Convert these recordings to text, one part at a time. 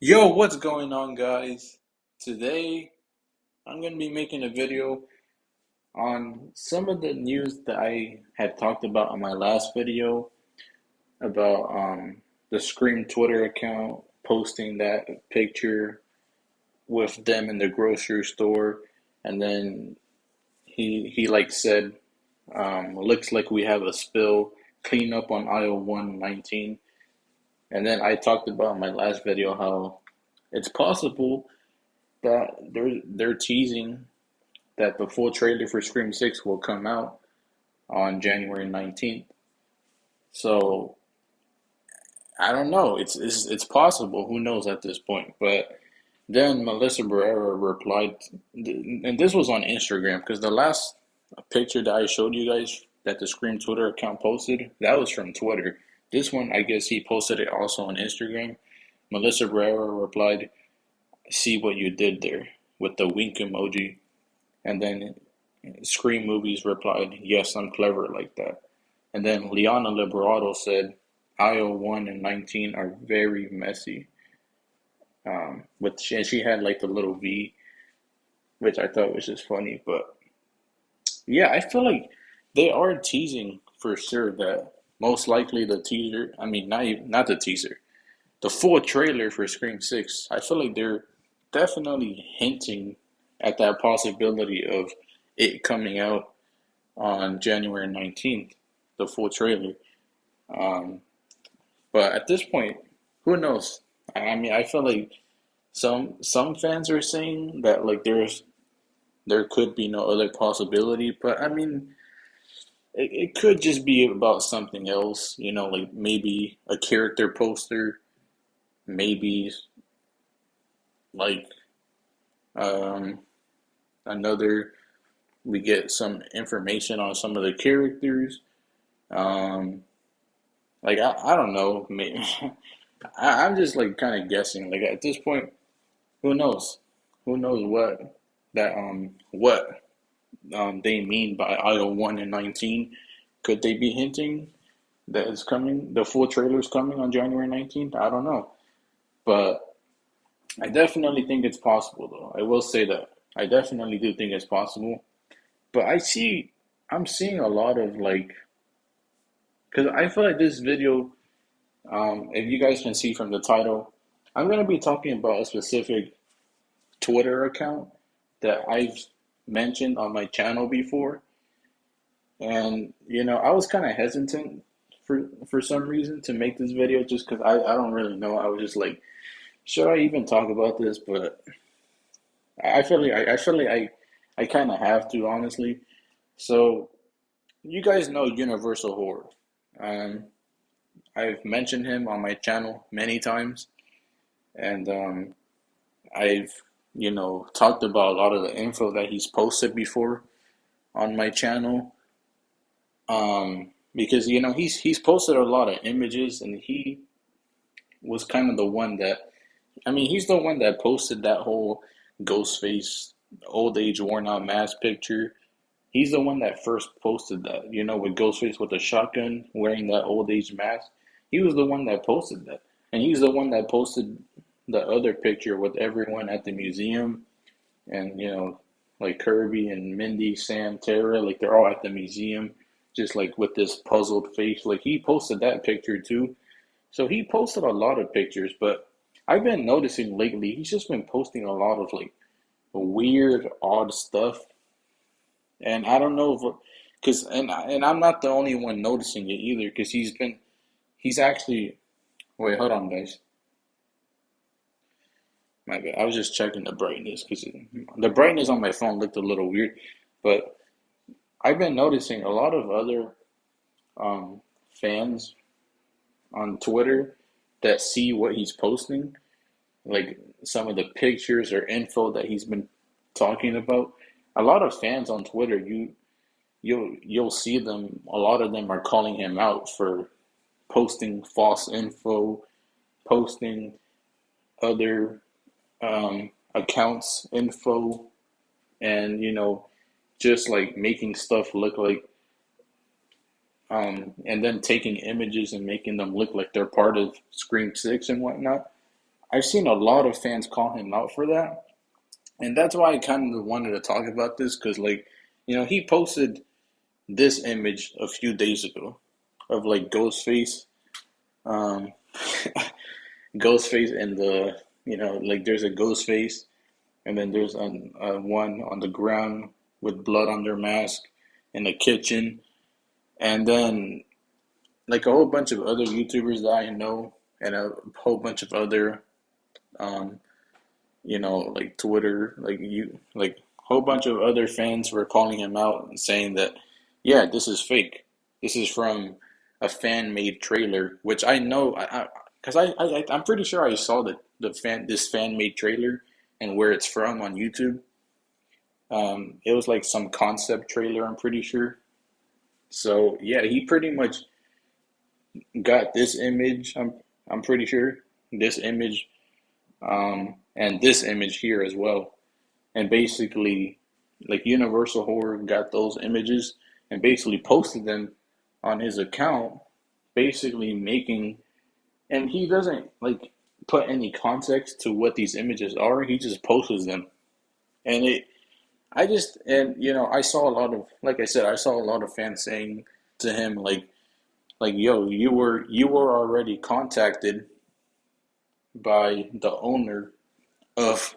Yo, what's going on, guys? Today, I'm going to be making a video on some of the news that I had talked about on my last video about the Scream Twitter account posting that picture with them in the grocery store, and then he like said, looks like we have a spill, clean up on aisle 119. And then I talked about in my last video how it's possible that they're teasing that the full trailer for Scream 6 will come out on January 19th. So I don't know. It's possible. Who knows at this point? But then Melissa Barrera replied, and this was on Instagram because the last picture that I showed you guys that the Scream Twitter account posted, that was from Twitter. This one, I guess he posted it also on Instagram. Melissa Barrera replied, "See what you did there," with the wink emoji. And then Scream Movies replied, "Yes, I'm clever like that." And then Liana Liberato said, "Aisle 1 and 19 are very messy." And she had like the little V, which I thought was just funny. But yeah, I feel like they are teasing for sure that most likely the teaser, I mean, not the teaser, the full trailer for Scream 6, I feel like they're definitely hinting at that possibility of it coming out on January 19th, the full trailer. Um, but at this point, who knows? I mean, I feel like some fans are saying that like there could be no other possibility, but I mean, it could just be about something else, like maybe a character poster, maybe like um, another, we get some information on some of the characters. Um, like I don't know, maybe, I'm just like kind of guessing. Like at this point, who knows? Who knows what they mean by Idol 1 and 19? Could they be hinting that it's coming? The full trailer's coming on January 19th? I don't know, but I definitely think it's possible, though. I will say that I definitely do think it's possible. But I'm seeing a lot of like, because I feel like this video, if you guys can see from the title, I'm gonna be talking about a specific Twitter account that I've mentioned on my channel before. And I was kind of hesitant for some reason to make this video just because I don't really know. I was just like, should I even talk about this? But I kind of have to, honestly. So you guys know Universal Horror. Um, I've mentioned him on my channel many times, and I've talked about a lot of the info that he's posted before on my channel. Because he's posted a lot of images, and he was kind of the one that, I mean, he's the one that posted that whole Ghostface old age worn out mask picture. He's the one that first posted that, with Ghostface with the shotgun wearing that old age mask. He was the one that posted that. And he's the one that posted the other picture with everyone at the museum, and like Kirby and Mindy, Sam, Tara, like they're all at the museum, just like with this puzzled face. Like he posted that picture too. So he posted a lot of pictures, but I've been noticing lately he's just been posting a lot of like weird, odd stuff, and I don't know if because and I'm not the only one noticing it either, because he's actually, wait, hold on, guys. My bad. I was just checking the brightness because the brightness on my phone looked a little weird, but I've been noticing a lot of other fans on Twitter that see what he's posting, like some of the pictures or info that he's been talking about. A lot of fans on Twitter, you'll see them. A lot of them are calling him out for posting false info, posting other accounts info, and just like making stuff look like and then taking images and making them look like they're part of Scream 6 and whatnot. I've seen a lot of fans call him out for that, and that's why I kind of wanted to talk about this because, like, he posted this image a few days ago of like um, Ghostface and like there's a Ghostface, and then there's one on the ground with blood on their mask in the kitchen, and then like a whole bunch of other YouTubers that I know, and a whole bunch of other, um, like Twitter, like a whole bunch of other fans were calling him out and saying that, yeah, this is fake. This is from a fan-made trailer, which I know, because I'm pretty sure I saw this fan-made trailer and where it's from on YouTube. It was like some concept trailer, I'm pretty sure. So yeah, he pretty much got this image. I'm pretty sure this image, and this image here as well. And basically, like Universal Horror got those images and basically posted them on his account, basically making, and he doesn't like put any context to what these images are. He just posts them, and I saw a lot of, like I said, I saw a lot of fans saying to him like, yo, you were already contacted by the owner of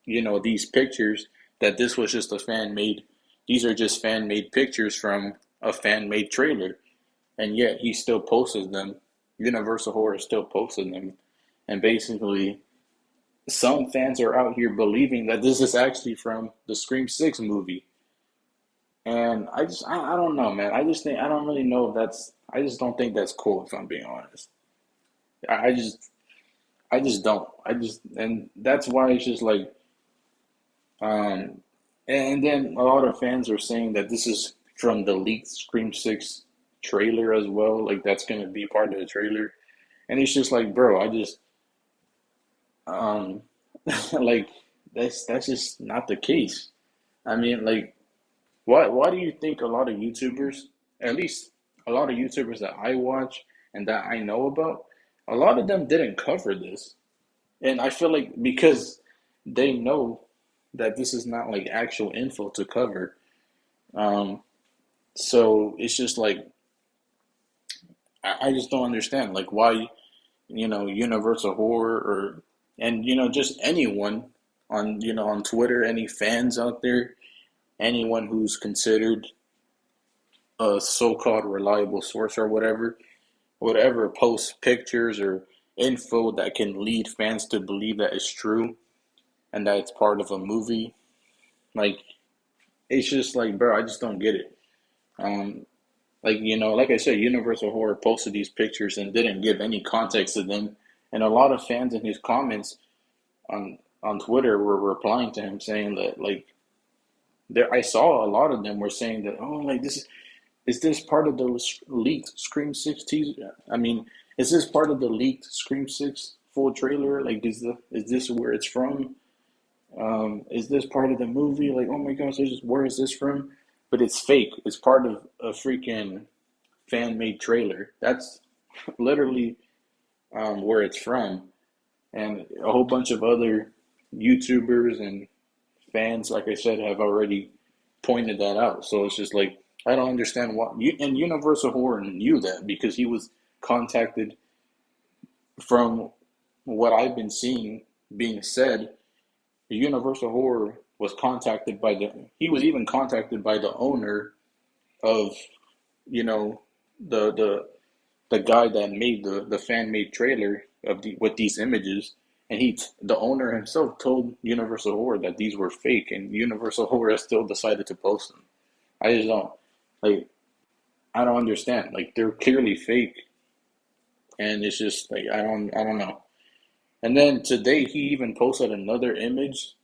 these pictures, that this was just a fan made, these are just fan made pictures from a fan made trailer, and yet he still posted them. Universal Horror still posted them, and basically some fans are out here believing that this is actually from the Scream 6 movie. And I don't know, man. I don't really know if that's, I just don't think that's cool, if I'm being honest. I just don't. And that's why it's just like, um, and then a lot of fans are saying that this is from the leaked Scream 6 trailer as well. Like that's gonna be part of the trailer. And it's just like, bro, um, like that's just not the case. I mean, like, why do you think a lot of YouTubers, at least a lot of YouTubers that I watch and that I know about, a lot of them didn't cover this. And I feel like because they know that this is not like actual info to cover. Um, so it's just like I just don't understand like why, Universal Horror, or and just anyone on on Twitter, any fans out there, anyone who's considered a so-called reliable source or whatever posts pictures or info that can lead fans to believe that it's true and that it's part of a movie. Like it's just like, bro, I just don't get it. Um, like like I said, Universal Horror posted these pictures and didn't give any context to them, and a lot of fans in his comments on Twitter were replying to him saying that like there, I saw a lot of them were saying that, oh, like is this part of the leaked Scream 6 teaser? I mean, is this part of the leaked Scream 6 full trailer? Like, is this where it's from? Is this part of the movie? Like, oh my gosh, where is this from? But it's fake. It's part of a freaking fan made trailer. That's literally where it's from. And a whole bunch of other YouTubers and fans, like I said, have already pointed that out. So it's just like, I don't understand why. And Universal Horror knew that because he was contacted, from what I've been seeing being said. Universal Horror was contacted by he was even contacted by the owner of, you know, the the guy that made the fan made trailer of with these images, and the owner himself told Universal Horror that these were fake, and Universal Horror still decided to post them. I just don't like. I don't understand. Like they're clearly fake, and it's just like I don't know. And then today he even posted another image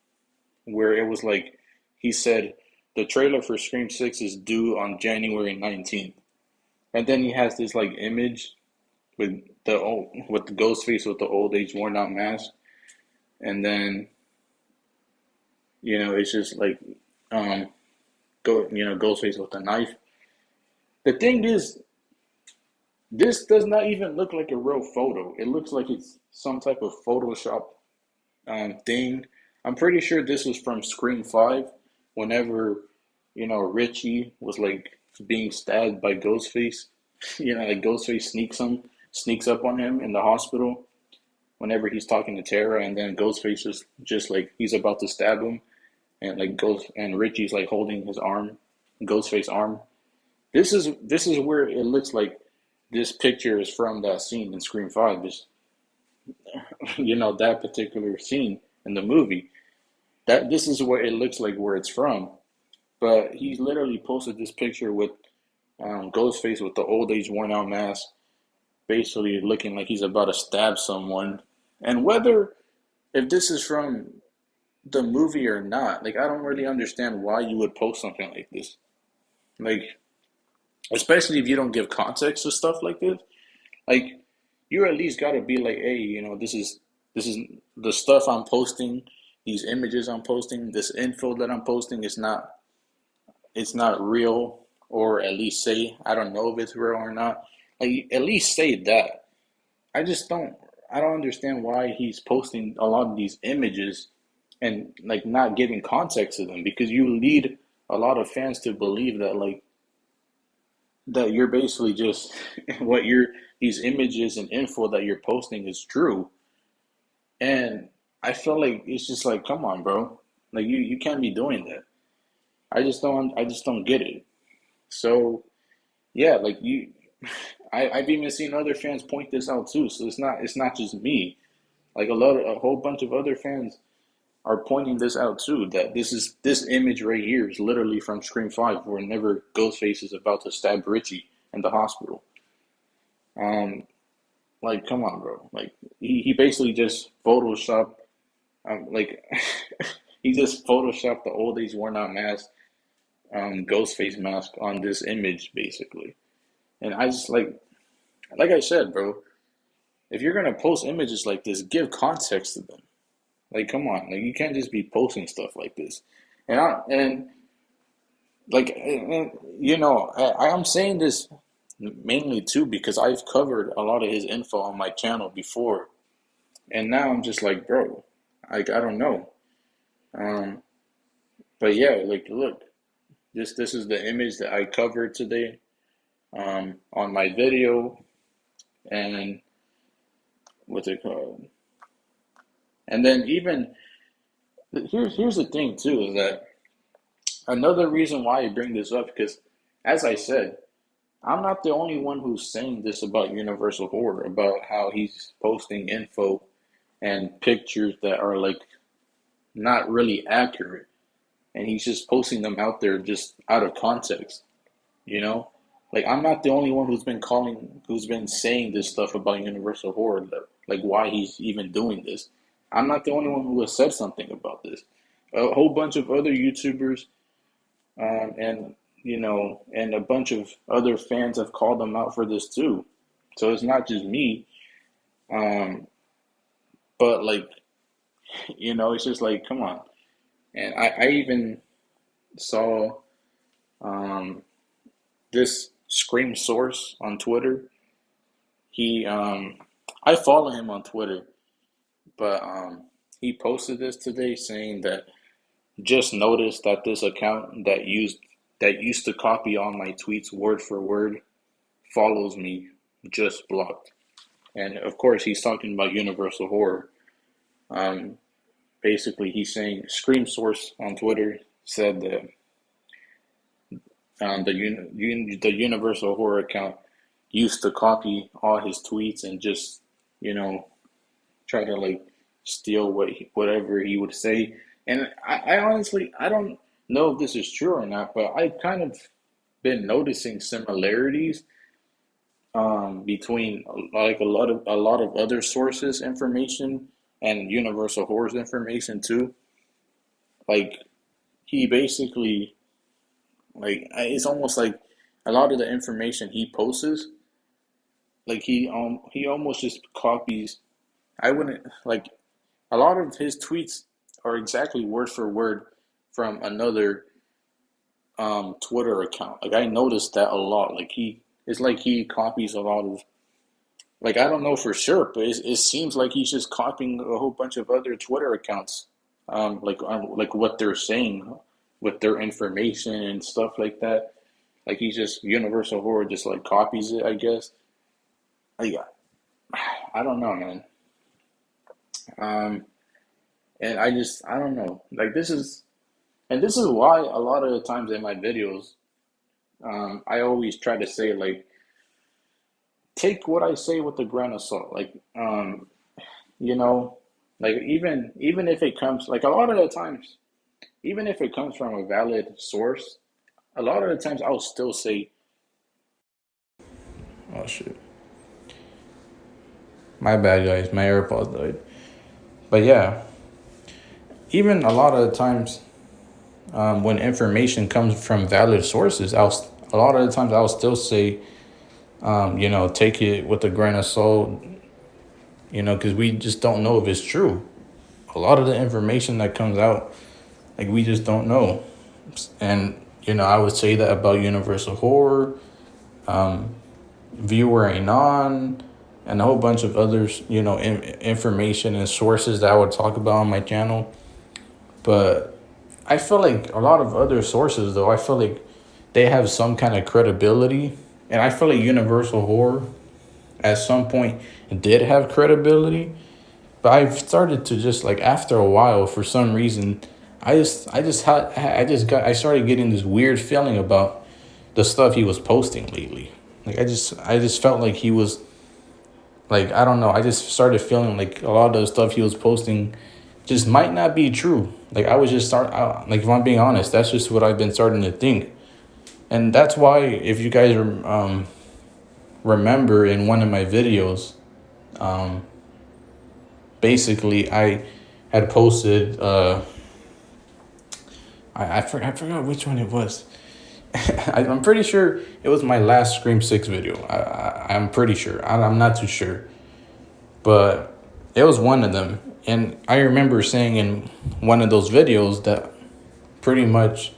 where it was like he said the trailer for Scream 6 is due on January 19th. And then he has this like image with the ghost face with the old age worn out mask, and then it's just like Ghostface with a knife. The thing is, This does not even look like a real photo. It looks like it's some type of Photoshop thing. I'm pretty sure this was from Scream 5 whenever, Richie was like being stabbed by Ghostface. Like Ghostface sneaks up on him in the hospital whenever he's talking to Tara, and then Ghostface just like he's about to stab him, and like Ghost and Richie's like holding his arm, Ghostface arm. This is where it looks like this picture is from that scene in Scream 5. This that particular scene in the movie. That this is where it looks like where it's from. But he literally posted this picture with Ghostface with the old age worn out mask, basically looking like he's about to stab someone. And whether if this is from the movie or not, like I don't really understand why you would post something like this. Like especially if you don't give context to stuff like this. Like you at least got to be like, hey, this is the stuff I'm posting, these images I'm posting, this info that I'm posting is not real, or at least say I don't know if it's real or not. Like at least say that. I just don't I don't understand why he's posting a lot of these images and like not giving context to them, because you lead a lot of fans to believe that like that you're basically just what you're these images and info that you're posting is true. And I feel like it's just like, come on, bro. Like you can't be doing that. I just don't get it. So yeah, like I've even seen other fans point this out too. So it's not just me. Like a whole bunch of other fans are pointing this out too. That this image right here is literally from Scream 5, whenever Ghostface is about to stab Richie in the hospital. Um, like come on, bro. Like he basically just photoshopped like he just photoshopped the old age worn out mask, Ghostface mask on this image basically. And I just like I said, bro, if you're gonna post images like this, give context to them. Like, come on, like you can't just be posting stuff like this. And like, I'm saying this mainly too because I've covered a lot of his info on my channel before, and now I'm just like, bro, like I don't know. Um, but yeah, like, look, this is the image that I covered today, on my video, and what's it called? And then even here's the thing too, is that another reason why I bring this up, because as I said, I'm not the only one who's saying this about Universal Horror, about how he's posting info and pictures that are like not really accurate, and he's just posting them out there just out of context, you know? Like I'm not the only one who's been saying this stuff about Universal Horror, like why he's even doing this. I'm not the only one who has said something about this. A whole bunch of other YouTubers, and and a bunch of other fans have called them out for this too. So it's not just me, um, but like it's just like, come on. And I even saw um, this Scream Source on Twitter. He I follow him on Twitter, but he posted this today saying that just noticed that this account that used to copy all my tweets word for word follows me, just blocked. And of course, he's talking about Universal Horror. Um, Basically, he's saying Scream Source on Twitter said that the Universal Horror account used to copy all his tweets and just you know try to like steal whatever he would say. And I honestly I don't know if this is true or not, but I've kind of been noticing similarities between like a lot of other sources information and Universal Horror's information too. Like he basically it's almost like a lot of the information he posts, like he almost just copies. I wouldn't like a lot of his tweets are exactly word for word from another Twitter account. Like I noticed that a lot. Like It's like he copies a lot of, like, I don't know for sure, but it seems like he's just copying a whole bunch of other Twitter accounts, like what they're saying with their information and stuff like that. Like he's just Universal Horror just like copies it, I guess. Like, I don't know, man. Um, and I don't know. Like this is why a lot of the times in my videos, I always try to say like, take what I say with a grain of salt. Like, you know, like even if it comes, like a lot of the times, even if it comes from a valid source, a lot of the times I'll still say, oh shit, my bad guys, my AirPods died. But yeah, even a lot of the times, when information comes from valid sources, a lot of the times I'll still say, take it with a grain of salt, because we just don't know if it's true. A lot of the information that comes out, like we just don't know. And I would say that about Universal Horror, Viewer Anon, and a whole bunch of others, information and sources that I would talk about on my channel. But I feel like a lot of other sources, though, I feel like they have some kind of credibility. And I feel like Universal Horror at some point did have credibility. But I've started to just like after a while, for some reason, I started getting this weird feeling about the stuff he was posting lately. Like I just felt like he was like, I don't know. I just started feeling like a lot of the stuff he was posting just might not be true. Like I was just like if I'm being honest, that's just what I've been starting to think. And that's why if you guys remember in one of my videos, basically I had posted I forgot which one it was. I'm pretty sure it was my last Scream 6 video. I'm pretty sure. I'm not too sure. But it was one of them. And I remember saying in one of those videos that pretty much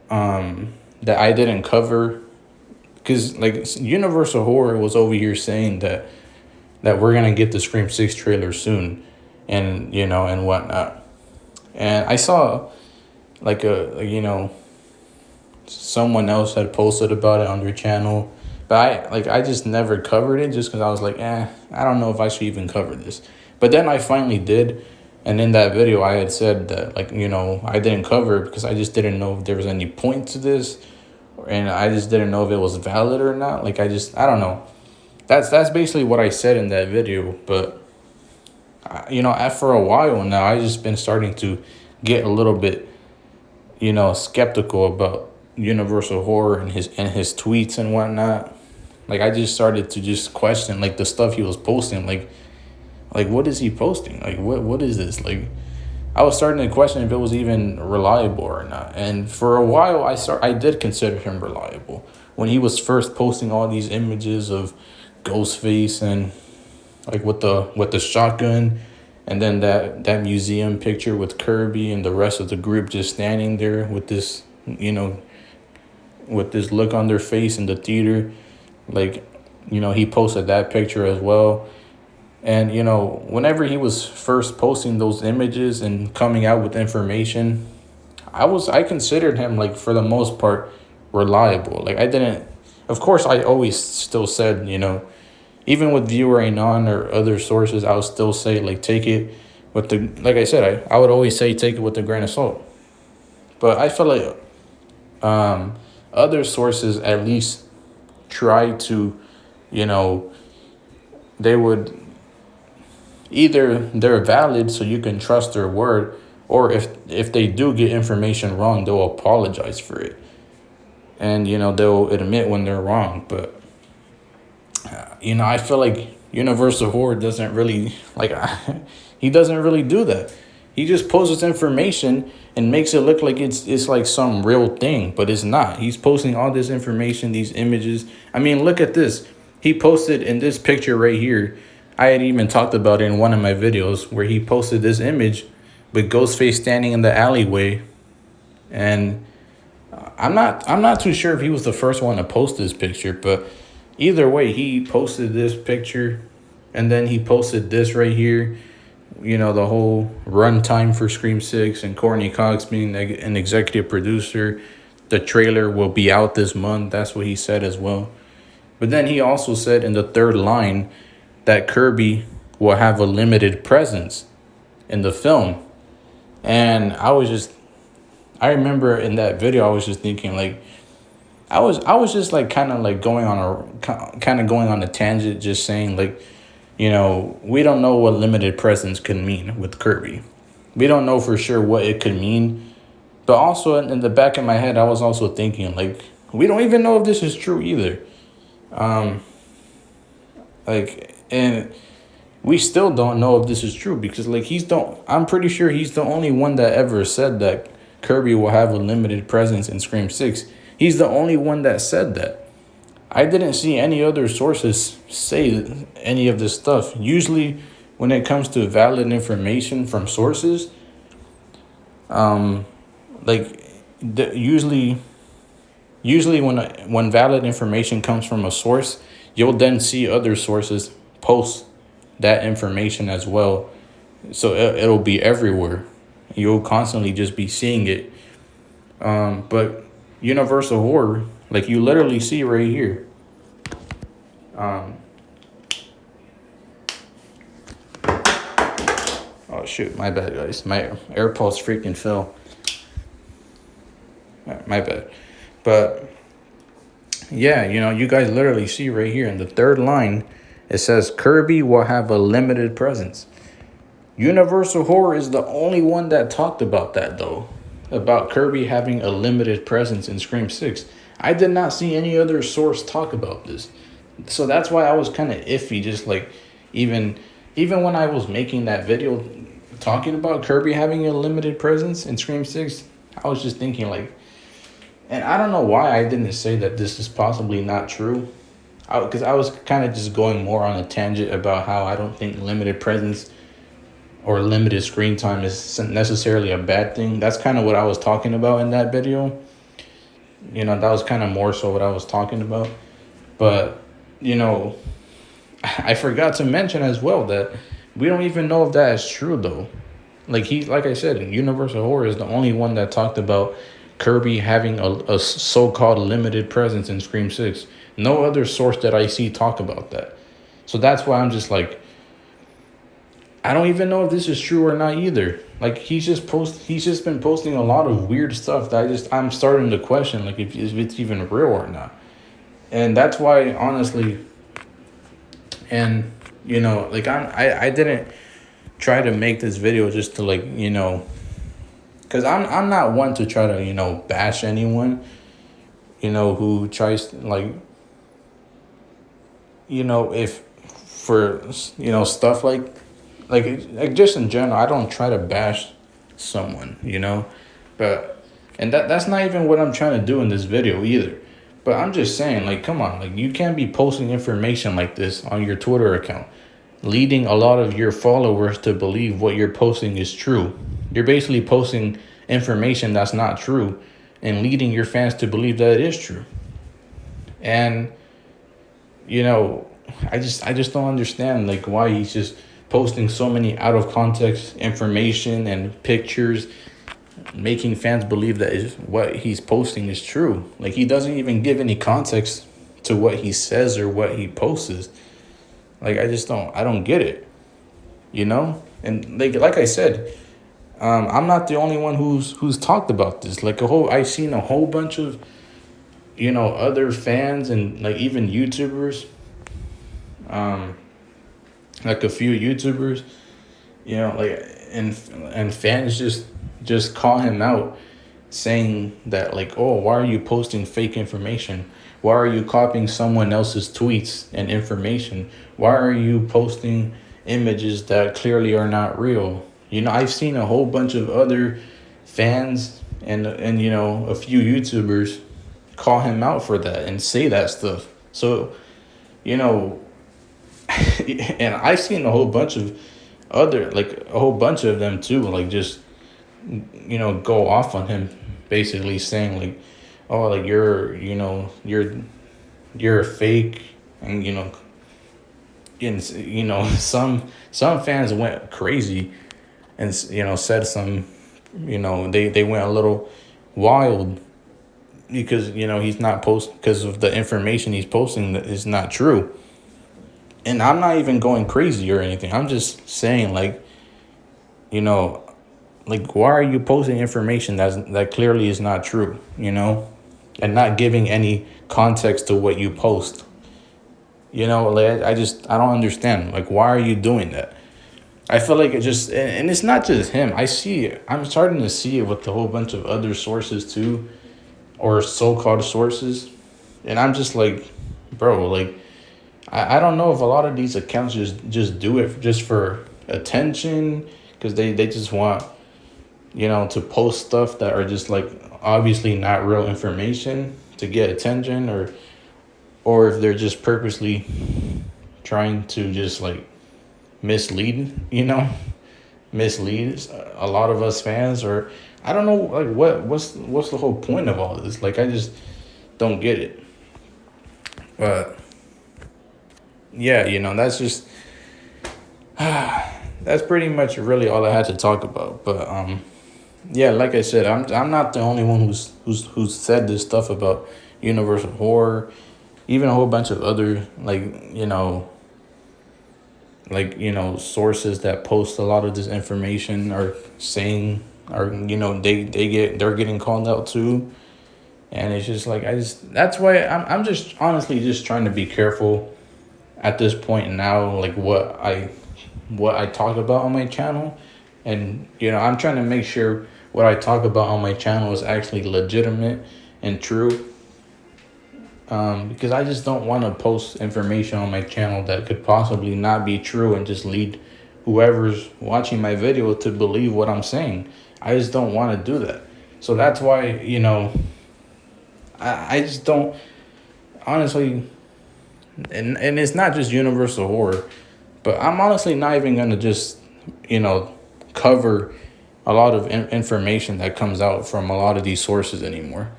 that I didn't cover, because like Universal Horror was over here saying that we're gonna get the Scream 6 trailer soon, and and whatnot. And I saw like someone else had posted about it on their channel, but I just never covered it just because I was like, I don't know if I should even cover this. But then I finally did, and in that video I had said that I didn't cover it because I just didn't know if there was any point to this, and I just didn't know if it was valid or not. Like I don't know. That's basically what I said in that video. But after a while now, I just been starting to get a little bit skeptical about Universal Horror and his tweets and whatnot. Like I just started to just question like the stuff he was posting. Like what is he posting? Like what is this? Like I was starting to question if it was even reliable or not. And for a while I did consider him reliable when he was first posting all these images of Ghostface and like with the shotgun, and then that museum picture with Kirby and the rest of the group just standing there with this with this look on their face in the theater. Like he posted that picture as well. And whenever he was first posting those images and coming out with information, I considered him, like, for the most part, reliable. Like I didn't, of course I always still said, even with Viewer Anon or other sources, I would still say, like, take it with the, like I said, I would always say take it with a grain of salt. But I feel like other sources at least try to, they would either they're valid so you can trust their word, or if they do get information wrong, they'll apologize for it. And, they'll admit when they're wrong. But, I feel like Universal Horror doesn't really, like, he doesn't really do that. He just posts information and makes it look like it's like some real thing, but it's not. He's posting all this information, these images. I mean, look at this. He posted in this picture right here. I had even talked about it in one of my videos where he posted this image with Ghostface standing in the alleyway, and I'm not too sure if he was the first one to post this picture, but either way, he posted this picture, and then he posted this right here. You know, the whole runtime for Scream 6 and Courtney Cox being an executive producer. The trailer will be out this month. That's what he said as well. But then he also said in the third line that Kirby will have a limited presence in the film. And I remember in that video, I was just thinking like, I was just like kind of like going on a tangent, just saying like, you know, we don't know what limited presence could mean with Kirby. We don't know for sure what it could mean. But also in the back of my head, I was also thinking like, we don't even know if this is true either. And we still don't know if this is true because like I'm pretty sure he's the only one that ever said that Kirby will have a limited presence in Scream 6. He's the only one that said that. I didn't see any other sources say any of this stuff. Usually when it comes to valid information from sources, like usually when valid information comes from a source, you'll then see other sources post that information as well. So it'll be everywhere. You'll constantly just be seeing it. But Universal Horror, like you literally see right here. Oh shoot, my bad guys. My AirPods freaking fell. My bad. But yeah, you know, you guys literally see right here in the third line, it says Kirby will have a limited presence. Universal Horror is the only one that talked about that though, about Kirby having a limited presence in Scream 6. I did not see any other source talk about this. So that's why I was kind of iffy, just like even when I was making that video talking about Kirby having a limited presence in Scream 6, I was just thinking like, and I don't know why I didn't say that this is possibly not true. Because I was kind of just going more on a tangent about how I don't think limited presence or limited screen time is necessarily a bad thing. That's kind of what I was talking about in that video. You know, that was kind of more so what I was talking about. But, you know, I forgot to mention as well that we don't even know if that is true though. Like I said, Universal Horror is the only one that talked about Kirby having a so-called limited presence in Scream 6. No other source that I see talk about that. So that's why I'm just like, I don't even know if this is true or not either. Like he's just been posting a lot of weird stuff that I'm starting to question like if it's even real or not. And that's why honestly, and you know, like I didn't try to make this video just to like, you know, because I'm not one to try to, you know, bash anyone, you know, who tries to, like, you know, if for, you know, stuff like just in general, I don't try to bash someone, you know, but, and that's not even what I'm trying to do in this video either. But I'm just saying, like, come on, like, you can't be posting information like this on your Twitter account, leading a lot of your followers to believe what you're posting is true. You're basically posting information that's not true and leading your fans to believe that it is true. And, you know, I just don't understand, like, why he's just posting so many out of context information and pictures, making fans believe that what he's posting is true. Like, he doesn't even give any context to what he says or what he posts. Like, I don't get it, you know? And like I said, I'm not the only one who's talked about this. Like I've seen a whole bunch of, you know, other fans and like even YouTubers, like a few YouTubers, you know, like and fans just call him out, saying that like, oh, why are you posting fake information? Why are you copying someone else's tweets and information? Why are you posting images that clearly are not real? You know, I've seen a whole bunch of other fans and you know, a few YouTubers call him out for that and say that stuff. So, you know, and I've seen a whole bunch of a whole bunch of them too, like just, you know, go off on him, basically saying like, oh, like you're a fake, and some fans went crazy and said some, they went a little wild because he's not post because of the information he's posting that is not true. And I'm not even going crazy or anything. I'm just saying, like, you know, like, why are you posting information that clearly is not true, and not giving any context to what you post? Like, I don't understand. Like, why are you doing that? I feel like it just, and it's not just him. I see it. I'm starting to see it with a whole bunch of other sources too, or so-called sources. And I'm just like, bro, like, I don't know if a lot of these accounts just do it just for attention, because they just want, to post stuff that are just like obviously not real information to get attention, or if they're just purposely trying to just like mislead, mislead a lot of us fans, or I don't know, like what's the whole point of all this? Like, I just don't get it. But yeah, that's just that's pretty much really all I had to talk about. But yeah, like I said, I'm not the only one who's said this stuff about Universal Horror. Even a whole bunch of other, like, sources that post a lot of this information are saying, or they're getting called out too. And it's just like, that's why I'm just honestly just trying to be careful at this point now, like what I talk about on my channel. And I'm trying to make sure what I talk about on my channel is actually legitimate and true, because I just don't want to post information on my channel that could possibly not be true and just lead whoever's watching my video to believe what I'm saying. I just don't want to do that. So that's why, I just don't, honestly, and it's not just Universal Horror, but I'm honestly not even going to just, cover a lot of information that comes out from a lot of these sources anymore.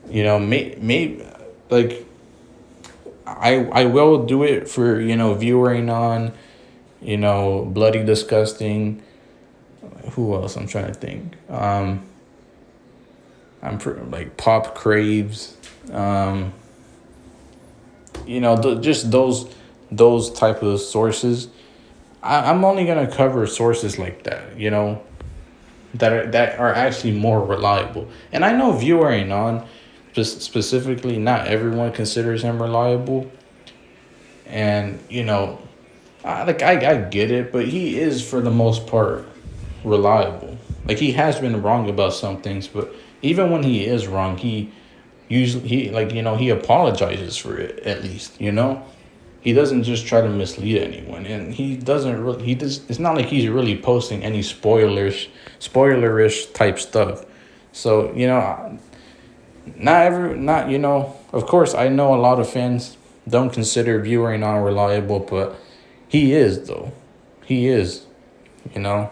Maybe, like, I will do it for, viewing on, Bloody Disgusting. Who else? I'm trying to think. Like Pop Craves. Just those type of sources. I'm only gonna cover sources like that, that are actually more reliable. And I know viewing on, just specifically, not everyone considers him reliable. And I get it, but he is for the most part reliable. Like, he has been wrong about some things, but even when he is wrong, he usually he apologizes for it, at least. He doesn't just try to mislead anyone, and he doesn't really, it's not like he's really posting any spoilerish type stuff. So not of course, I know a lot of fans don't consider viewing unreliable, but he is, though. He is, you know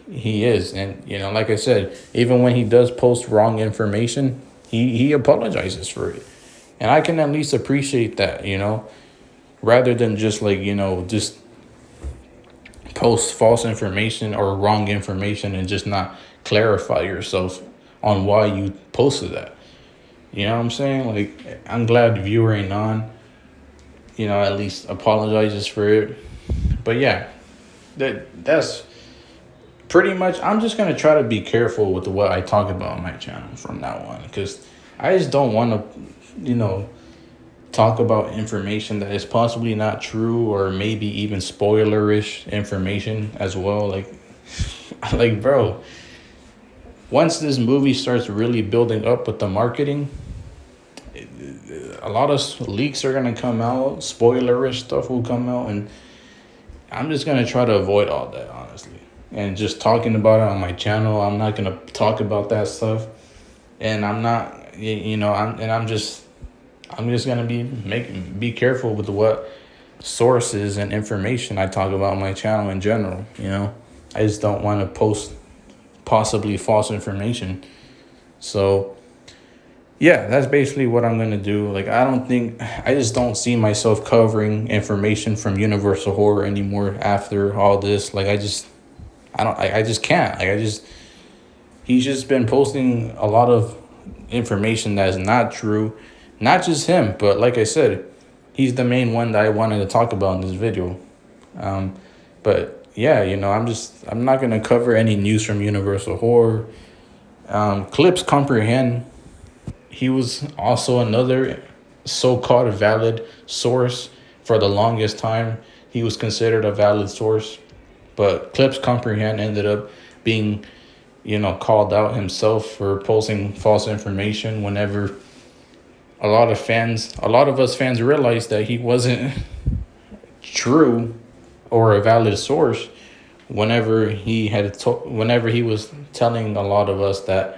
he is. And like I said, even when he does post wrong information, he apologizes for it, and I can at least appreciate that, rather than just like, just post false information or wrong information and just not clarify yourself on why you posted that. You know what I'm saying? Like, I'm glad the viewer ain't on, at least apologizes for it. But yeah, that's pretty much. I'm just gonna try to be careful with what I talk about on my channel from now on, because I just don't want to, talk about information that is possibly not true, or maybe even spoilerish information as well. Like, bro, once this movie starts really building up with the marketing, a lot of leaks are gonna come out, spoilerish stuff will come out, and I'm just gonna try to avoid all that, honestly. And just talking about it on my channel, I'm not gonna talk about that stuff, and I'm not, I'm just gonna be careful with what sources and information I talk about on my channel in general. I just don't want to post possibly false information. So yeah, that's basically what I'm gonna do. Like, I just don't see myself covering information from Universal Horror anymore after all this. Like, I just can't. He's just been posting a lot of information that is not true. Not just him, but like I said, he's the main one that I wanted to talk about in this video. Um, but yeah, I'm not gonna cover any news from Universal Horror. Clips Comprehend, he was also another so-called valid source for the longest time. He was considered a valid source, but Clips Comprehend ended up being, called out himself for posting false information whenever a lot of us fans realized that he wasn't true or a valid source whenever he was telling a lot of us that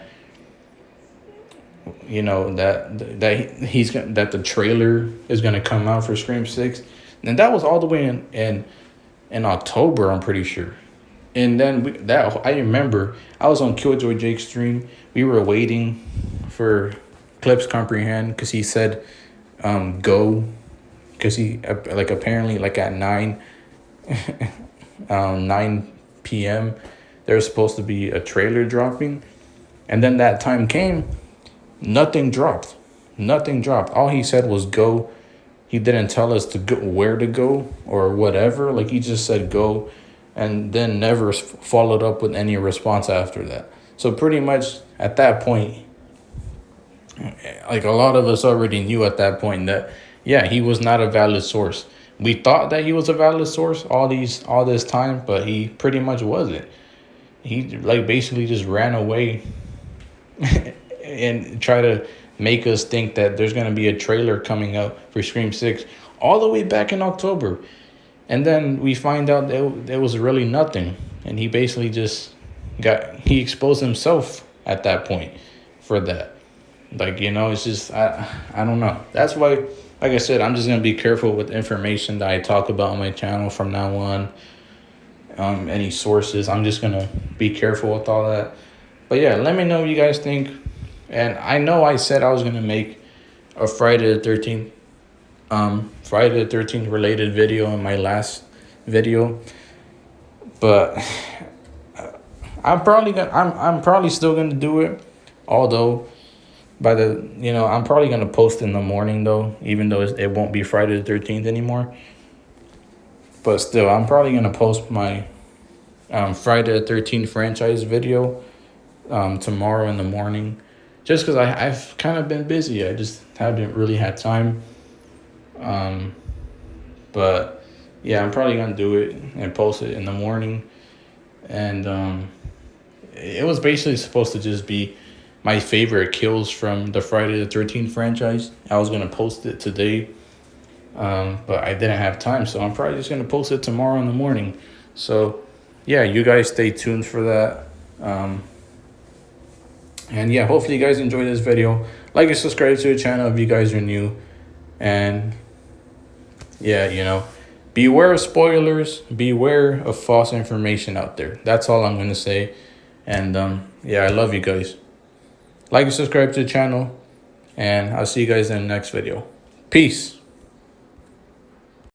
that the trailer is going to come out for Scream 6. And that was all the way in October, I'm pretty sure. And then I remember I was on Killjoy Jake's stream. We were waiting for Clips Comprehend because he said go, because he like apparently like at 9 p.m. there's supposed to be a trailer dropping. And then that time came, nothing dropped. Nothing dropped. All he said was go. He didn't tell us to go, where to go or whatever. Like, he just said go, and then never followed up with any response after that. So pretty much at that point, like, a lot of us already knew at that point that, yeah, he was not a valid source. We thought that he was a valid source all this time, but he pretty much wasn't. He like basically just ran away and try to make us think that there's going to be a trailer coming out for Scream 6 all the way back in October. And then we find out that there was really nothing. And he basically just he exposed himself at that point for that. Like, it's just, I don't know. That's why, like I said, I'm just going to be careful with information that I talk about on my channel from now on. Any sources, I'm just going to be careful with all that. But yeah, let me know what you guys think. And I know I said I was going to make a Friday the 13th related video in my last video, but I'm probably still going to do it, although I'm probably going to post in the morning though, even though it won't be Friday the 13th anymore. But still, I'm probably going to post my Friday the 13th franchise video tomorrow in the morning, just because I've kind of been busy. I just haven't really had time. But yeah, I'm probably gonna do it and post it in the morning. And it was basically supposed to just be my favorite kills from the Friday the 13th franchise. I was gonna post it today, but I didn't have time, so I'm probably just gonna post it tomorrow in the morning. So yeah, you guys stay tuned for that. And yeah, hopefully you guys enjoyed this video. Like and subscribe to the channel if you guys are new. And yeah, beware of spoilers. Beware of false information out there. That's all I'm going to say. And yeah, I love you guys. Like and subscribe to the channel. And I'll see you guys in the next video. Peace.